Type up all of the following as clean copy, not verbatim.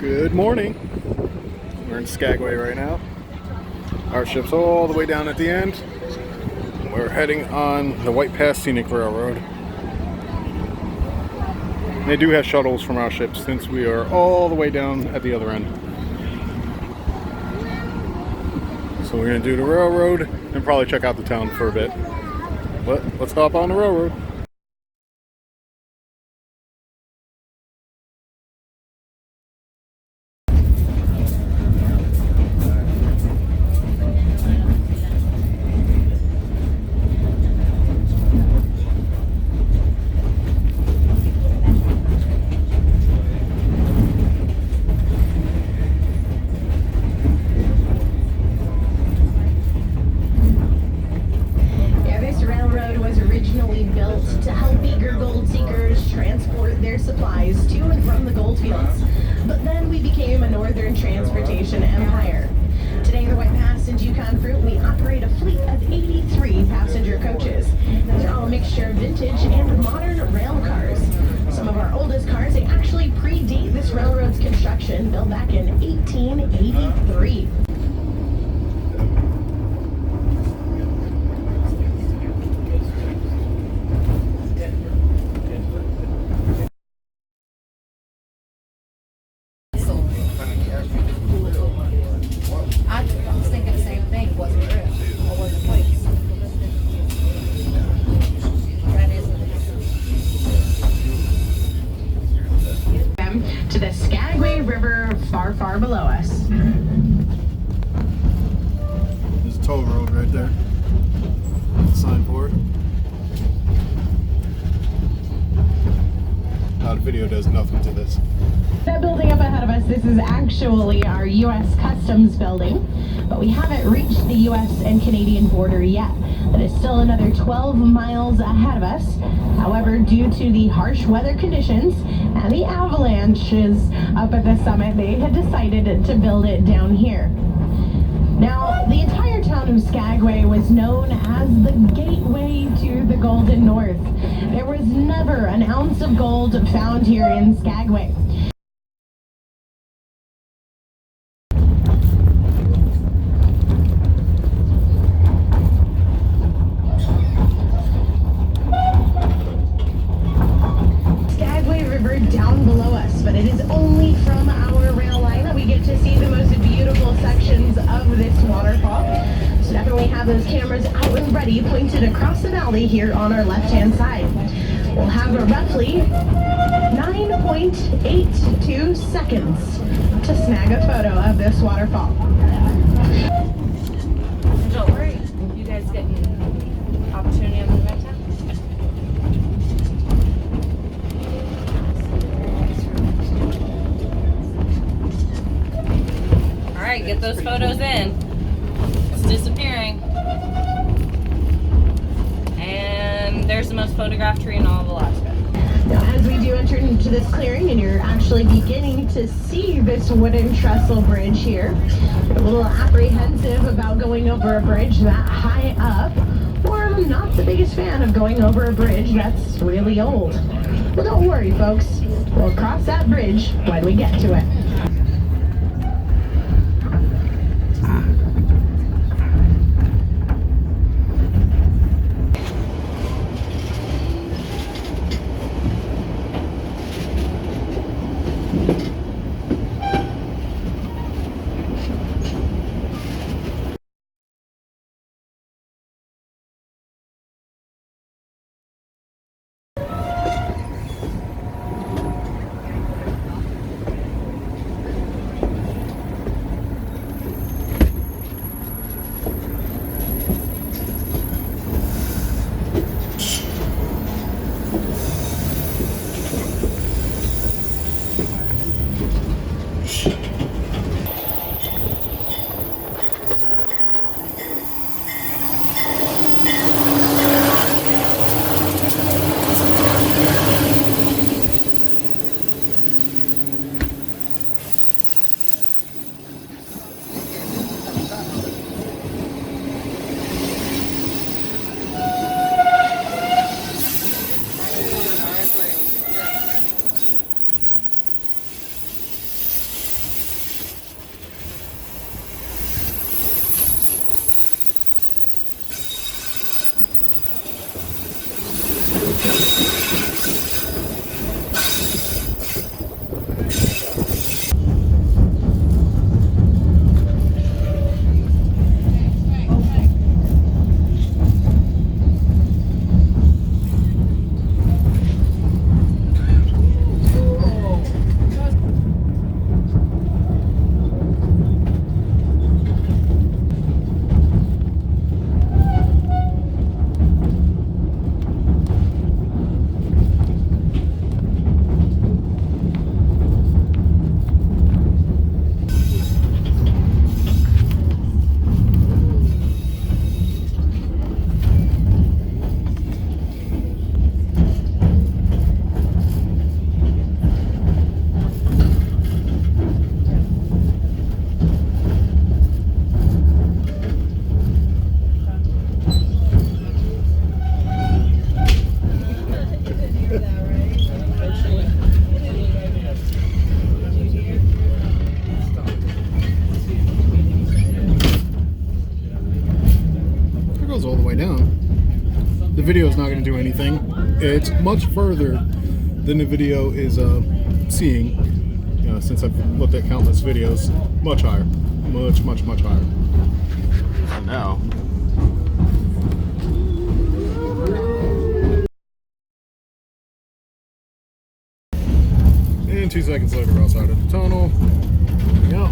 Good morning. We're in Skagway right now. Our ship's all the way down at the end. We're heading on the White Pass Scenic Railroad. They do have shuttles from our ship since we are all the way down at the other end. So we're going to do the railroad and probably check out the town for a bit. But let's hop on the railroad. To help eager gold seekers transport their supplies to and from the gold fields. But then we became a northern transportation empire. Today, the White Pass and Yukon Fruit, we operate a fleet of 83 passenger coaches. They're all a mixture of vintage and modern rail cars. Some of our oldest cars, they actually predate this railroad's construction, built back in 1883. I was thinking the same thing. It wasn't real. Or wasn't place. That is to the Skagway River far, far below us. There's a toll road right there. Sign for it. The video does nothing to this. That building up ahead of us, this is actually our U.S. Customs building, but we haven't reached the U.S. and Canadian border yet. That is still another 12 miles ahead of us. However, due to the harsh weather conditions and the avalanches up at the summit, they had decided to build it down here. Now, the entire town of Skagway was known as the gateway to the Golden North. There was never an ounce of gold found here in Skagway. Skagway River down below us, but it is only from our rail line that we get to see the most beautiful sections of this waterfall. So definitely have those cameras out and ready, pointed across the valley here on our left-hand side. We'll have a roughly 9.82 seconds to snag a photo of this waterfall. Don't worry. You guys getting opportunity on the right time? Alright, get those photos in. It's disappearing. And there's the most photographed tree in all of Alaska. Now, as we do enter into this clearing and you're actually beginning to see this wooden trestle bridge here, you're a little apprehensive about going over a bridge that high up, or I'm not the biggest fan of going over a bridge that's really old. Well, don't worry, folks. We'll cross that bridge when we get to it. video is not going to do anything. It's much further than the video is seeing. Since I've looked at countless videos, much higher, much higher. And now, and 2 seconds later, we're outside of the tunnel. Moving out.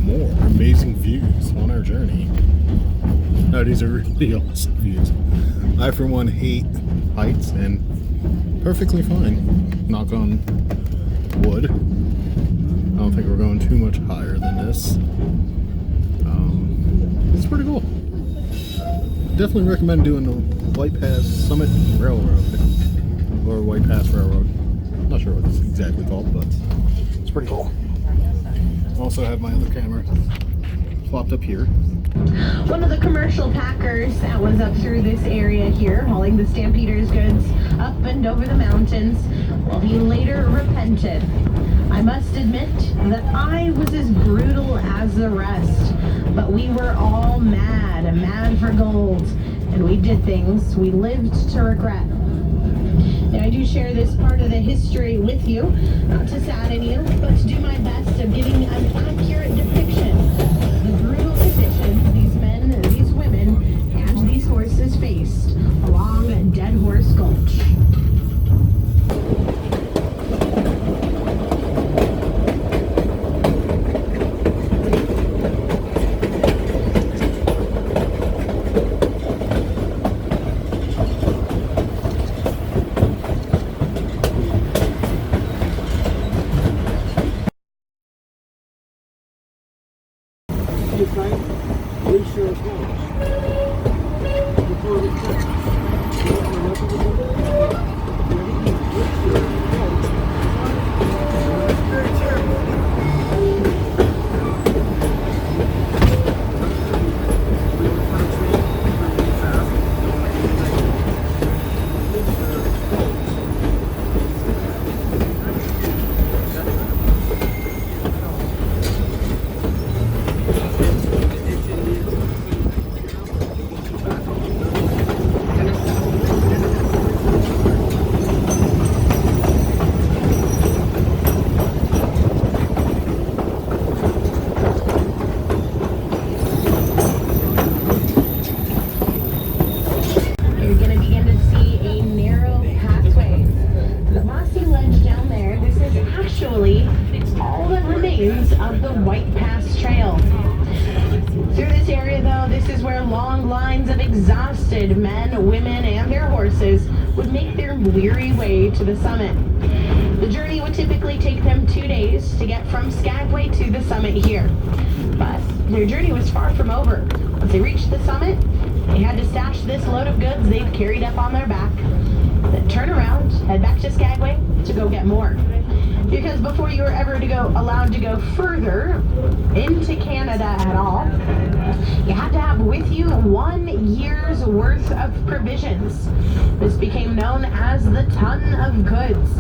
More amazing views on our journey. No, these are really awesome views. I, for one, hate heights, and perfectly fine. Knock on wood. I don't think we're going too much higher than this. It's pretty cool. Definitely recommend doing the White Pass Summit Railroad, or White Pass Railroad. I'm not sure what it's exactly called, but it's pretty cool. Also have my other camera plopped up here. One of the commercial packers that was up through this area here, hauling the Stampeders' goods up and over the mountains, well, he later repented. I must admit that I was as brutal as the rest, but we were all mad for gold, and we did things we lived to regret. And I do share this part of the history with you, not to sadden you, but to do my best of giving an accurate depiction of the brutal conditions these men, these women, and these horses faced along Dead Horse Gulch. All that remains of the White Pass Trail. Through this area, though, this is where long lines of exhausted men, women, and their horses would make their weary way to the summit. The journey would typically take them 2 days to get from Skagway to the summit here. But their journey was far from over. Once they reached the summit, they had to stash this load of goods they'd carried up on their back, then turn around, head back to Skagway to go get more. Because before you were ever allowed to go further into Canada at all, you had to have with you 1 year's worth of provisions. This became known as the ton of goods.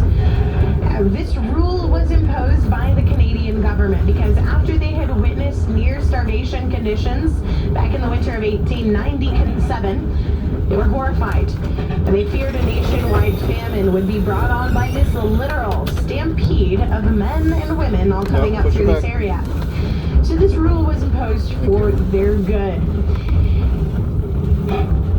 This rule was imposed by the Canadian government because after they had witnessed near starvation conditions back in the winter of 1897, they were horrified, and they feared a nationwide famine would be brought on by this literal stampede of men and women all coming up through this area. So this rule was imposed for their good.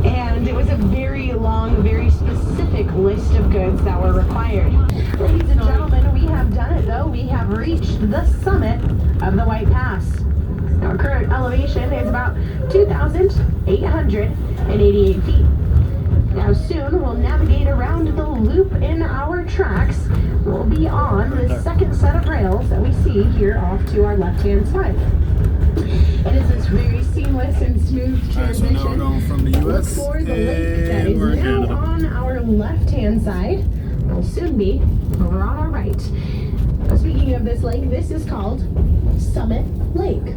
And it was a very long, very specific list of goods that were required. Ladies and gentlemen, we have done it though. We have reached the summit of the White Pass. Our current elevation is about 2,888 feet. Now soon we'll navigate around the loop in our tracks. We'll be on the second set of rails that we see here off to our left-hand side. It is this very seamless and smooth transition. So now we're going from the U.S. for the lake that is now on our left-hand side. Will soon be over on our right. Speaking of this lake, this is called Summit Lake.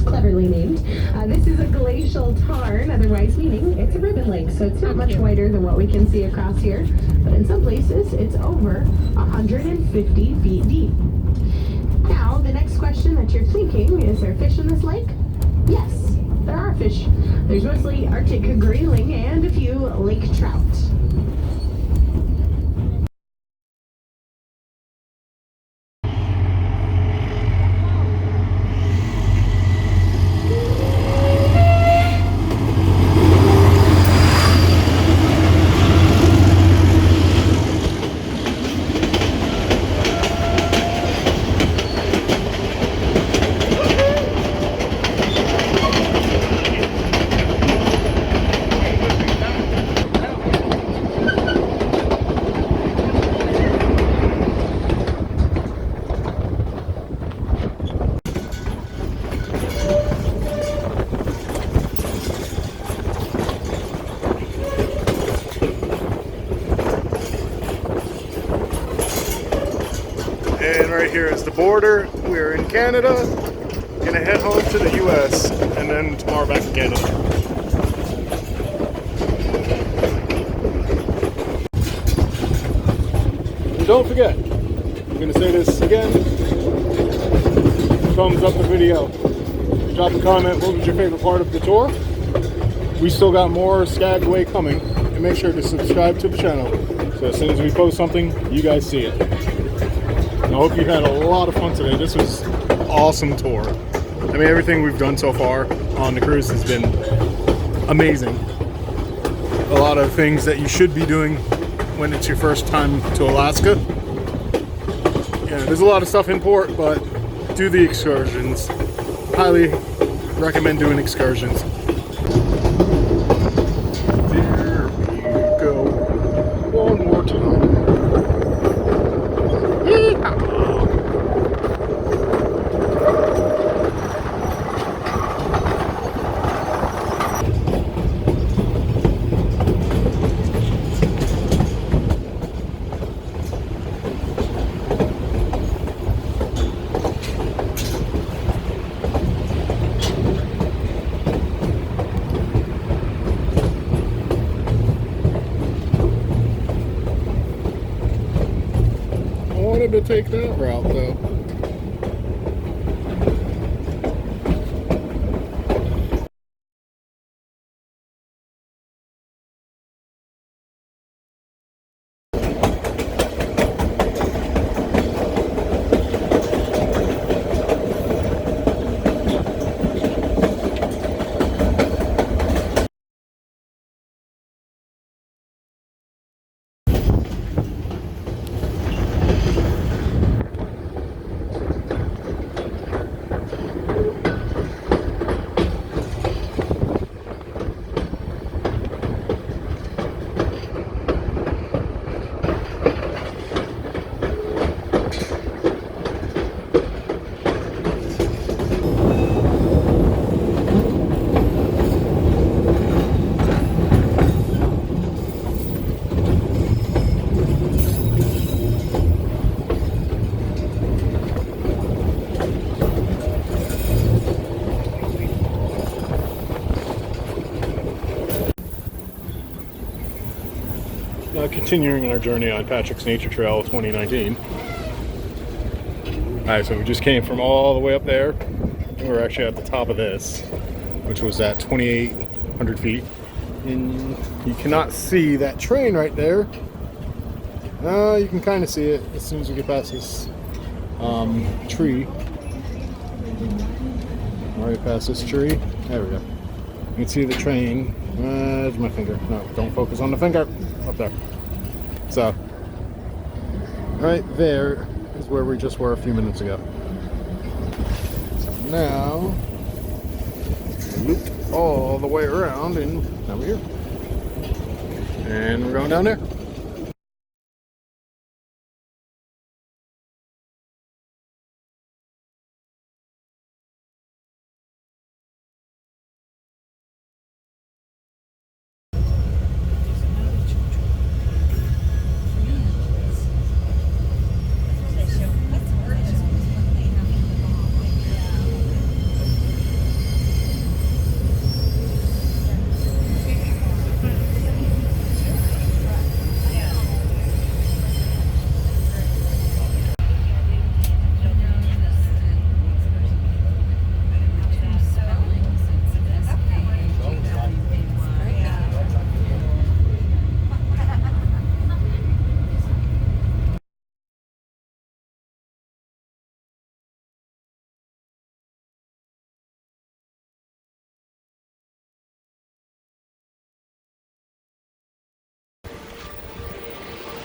Cleverly named. This is a glacial tarn, otherwise meaning it's a ribbon lake, so it's not much wider than what we can see across here, but in some places it's over 150 feet deep. Now, the next question that you're thinking, is there fish in this lake? Yes, there are catfish. There's mostly Arctic grayling and a few lake trout. And right here is the border. We're in Canada. Gonna head home to the US and then tomorrow back to Canada. And don't forget, I'm gonna say this again. Thumbs up the video. Drop a comment, what was your favorite part of the tour? We still got more Skagway coming. And make sure to subscribe to the channel. So as soon as we post something, you guys see it. I hope you had a lot of fun today. This was an awesome tour. I mean, everything we've done so far on the cruise has been amazing. A lot of things that you should be doing when it's your first time to Alaska. Yeah, there's a lot of stuff in port, but do the excursions. Highly recommend doing excursions. There we go. One more time. I wanted to take that route though. Continuing our journey on Patrick's Nature Trail 2019. Alright, so we just came from all the way up there. We're actually at the top of this, which was at 2,800 feet. And you cannot see that train right there. You can kind of see it as soon as we get past this tree. Right past this tree. There we go. You can see the train. There's my finger. No, don't focus on the finger. Up there. So, right there is where we just were a few minutes ago. So now, loop all the way around and now we're here. And we're going down there.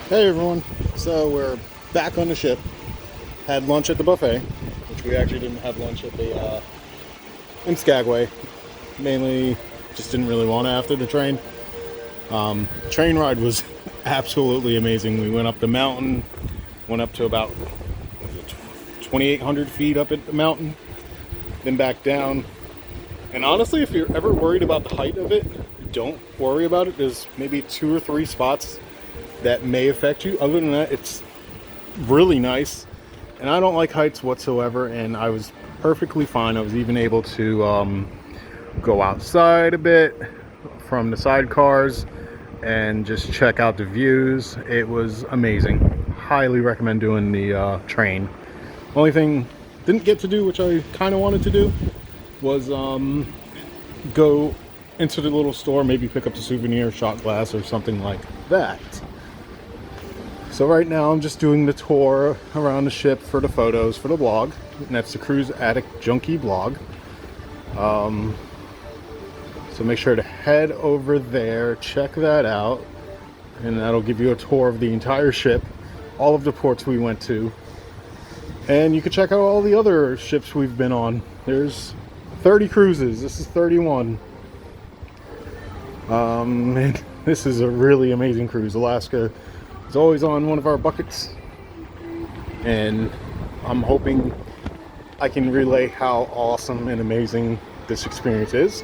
Hey everyone, so we're back on the ship. Had lunch at the buffet, which we actually didn't have lunch at the in Skagway. Mainly just didn't really want to after the train. Train ride was absolutely amazing. We went up the mountain, went up to about 2,800 feet up at the mountain, then back down. And honestly, if you're ever worried about the height of it, don't worry about it. There's maybe 2 or 3 spots that may affect you. Other than that, it's really nice. And I don't like heights whatsoever, and I was perfectly fine. I was even able to go outside a bit from the sidecars and just check out the views. It was amazing. Highly recommend doing the train. Only thing didn't get to do, which I kind of wanted to do, was go into the little store, maybe pick up a souvenir, shot glass, or something like that. So right now I'm just doing the tour around the ship for the photos for the blog, and that's the Cruise Addict Junkie blog. So make sure to head over there, check that out, and that'll give you a tour of the entire ship, all of the ports we went to, and you can check out all the other ships we've been on. There's 30 cruises. This is 31. And this is a really amazing cruise. Alaska is always on one of our buckets, and I'm hoping I can relay how awesome and amazing this experience is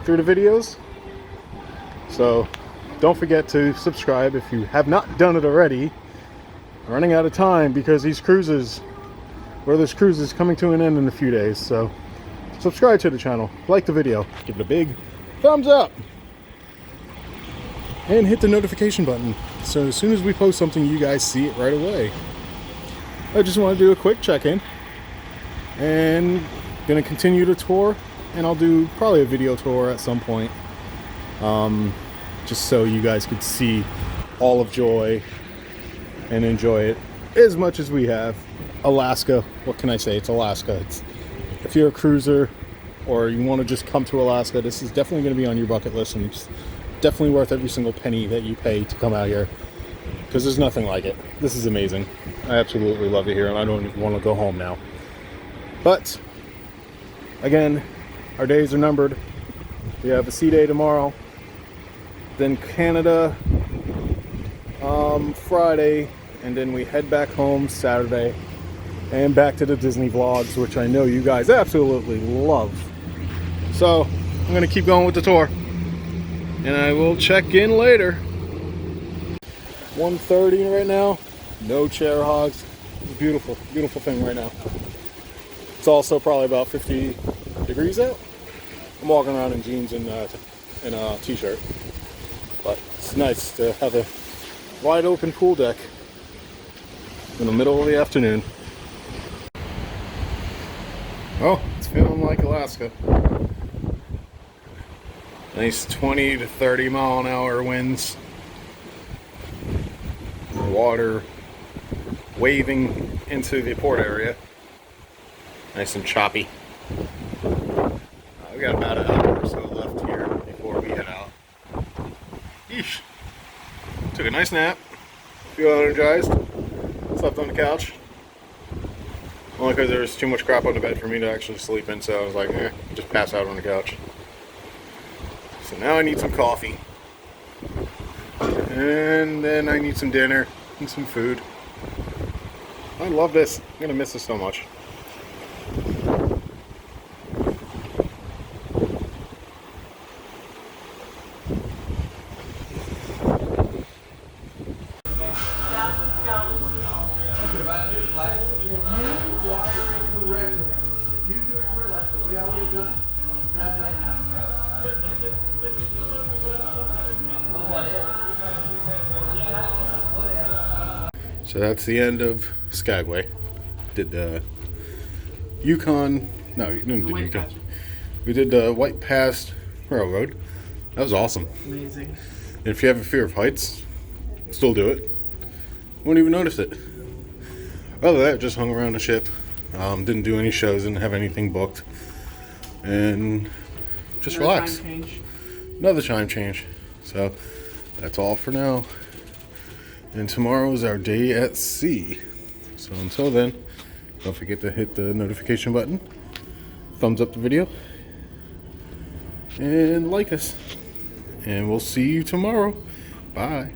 through the videos. So don't forget to subscribe if you have not done it already. I'm running out of time because this cruise is coming to an end in a few days. So subscribe to the channel, like the video, give it a big thumbs up, and hit the notification button so as soon as we post something, you guys see it right away. I just want to do a quick check-in, and gonna continue the tour, and I'll do probably a video tour at some point, just so you guys could see all of Joy and enjoy it as much as we have. Alaska, what can I say? It's Alaska. If you're a cruiser or you want to just come to Alaska, this is definitely going to be on your bucket list, and it's definitely worth every single penny that you pay to come out here, because there's nothing like it. This is amazing. I absolutely love it here, and I don't even want to go home now. But again, our days are numbered. We have a sea day tomorrow, then Canada Friday, and then we head back home Saturday and back to the Disney vlogs, which I know you guys absolutely love. So I'm gonna keep going with the tour, and I will check in later. 1:30 right now. No chair hogs. Beautiful, beautiful thing right now. It's also probably about 50 degrees out. I'm walking around in jeans and a t-shirt, but it's nice to have a wide open pool deck in the middle of the afternoon. Oh, it's feeling like Alaska. Nice 20 to 30 mile an hour winds. Water waving into the port area. Nice and choppy. We got about an hour or so left here before we head out. Yeesh. Took a nice nap. Feel energized. Slept on the couch. Only because there was too much crap on the bed for me to actually sleep in, so I was like, just pass out on the couch. So now I need some coffee. And then I need some dinner and some food. I love this. I'm gonna miss this so much. So that's the end of Skagway. Did the Yukon. No, you didn't do Yukon. We did the White Pass Railroad. That was awesome. Amazing. And if you have a fear of heights, still do it. Won't even notice it. Other than that, just hung around the ship. Didn't do any shows, didn't have anything booked. And just relax. Time change. Another time change. So that's all for now. And tomorrow is our day at sea. So until then, don't forget to hit the notification button, thumbs up the video, and like us. And we'll see you tomorrow. Bye.